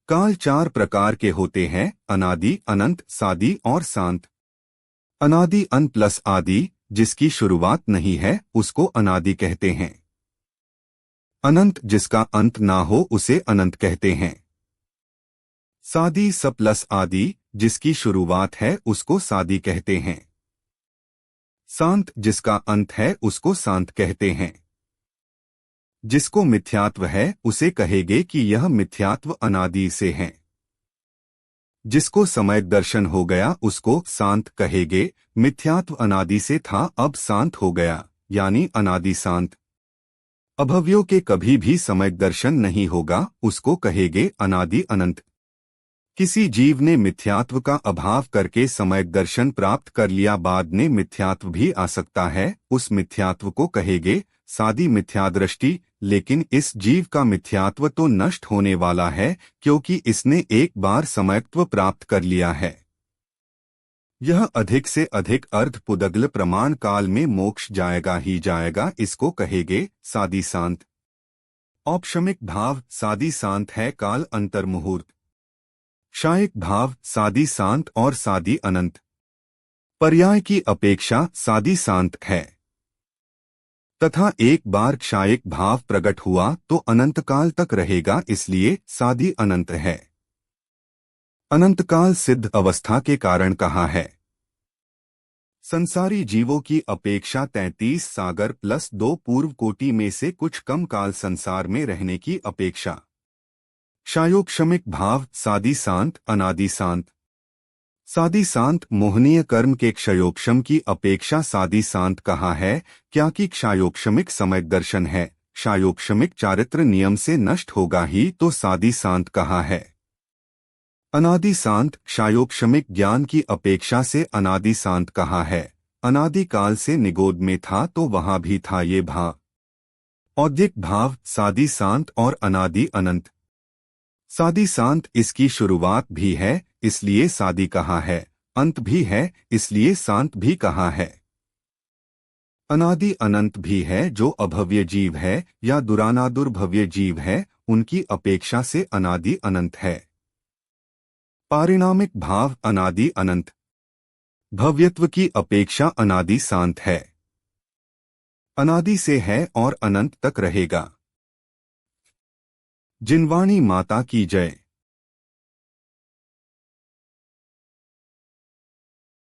काल चार प्रकार के होते हैं: अनादि, अनंत, सादि और शांत। अनादि अन प्लस आदि, जिसकी शुरुआत नहीं है उसको अनादि कहते हैं। अनंत, जिसका अंत ना हो उसे अनंत कहते हैं। सादि स प्लस आदि, जिसकी शुरुआत है उसको सादि कहते हैं। शांत, जिसका अंत है उसको शांत कहते हैं। जिसको मिथ्यात्व है उसे कहेंगे कि यह मिथ्यात्व अनादि से है। जिसको सम्यक दर्शन हो गया उसको शांत कहेंगे। मिथ्यात्व अनादि से था, अब शांत हो गया, यानी अनादि शांत। अभव्यों के कभी भी सम्यक दर्शन नहीं होगा, उसको कहेंगे अनादि अनंत। किसी जीव ने मिथ्यात्व का अभाव करके सम्यक दर्शन प्राप्त कर लिया, बाद में मिथ्यात्व भी आ सकता है, उस मिथ्यात्व को कहेंगे सादी मिथ्यादृष्टि। लेकिन इस जीव का मिथ्यात्व तो नष्ट होने वाला है, क्योंकि इसने एक बार सम्यक्त्व प्राप्त कर लिया है। यह अधिक से अधिक अर्धपुदग्ल प्रमाण काल में मोक्ष जाएगा ही जाएगा, इसको कहेंगे सादी शांत। औपशमिक भाव सादी शांत है काल अंतर मुहूर्त। क्षायिक भाव सादी शांत और सादी अनंत। पर्याय की अपेक्षा सादी शांत है, तथा एक बार क्षायिक भाव प्रकट हुआ तो अनंत काल तक रहेगा, इसलिए सादी अनंत है। अनंतकाल सिद्ध अवस्था के कारण कहा है। संसारी जीवों की अपेक्षा 33 सागर प्लस 2 पूर्व कोटि में से कुछ कम काल संसार में रहने की अपेक्षा। क्षायोक्षमिक भाव सादी शांत, अनादि शांत। सादी शांत मोहनीय कर्म के क्षयोक्षम की अपेक्षा सादी शांत कहा है, क्योंकि क्षयोक्षमिक सम्यक दर्शन है, क्षयोक्षमिक चारित्र नियम से नष्ट होगा ही, तो सादी शांत कहा है। अनादि शांत क्षयोक्षमिक ज्ञान की अपेक्षा से अनादि शांत कहा है। अनादि काल से निगोद में था तो वहां भी था ये भाव। औद्यिक भाव सादी शांत और अनादि अनंत। सादी शांत इसकी शुरुआत भी है, इसलिए सादी कहा है, अंत भी है, इसलिए शांत भी कहा है। अनादि अनंत भी है, जो अभव्य जीव है या दुरानादुर्भव्य जीव है, उनकी अपेक्षा से अनादि अनंत है। पारिणामिक भाव अनादि अनंत। भव्यत्व की अपेक्षा अनादि शांत है। अनादि से है और अनंत तक रहेगा। जिनवाणी माता की जय।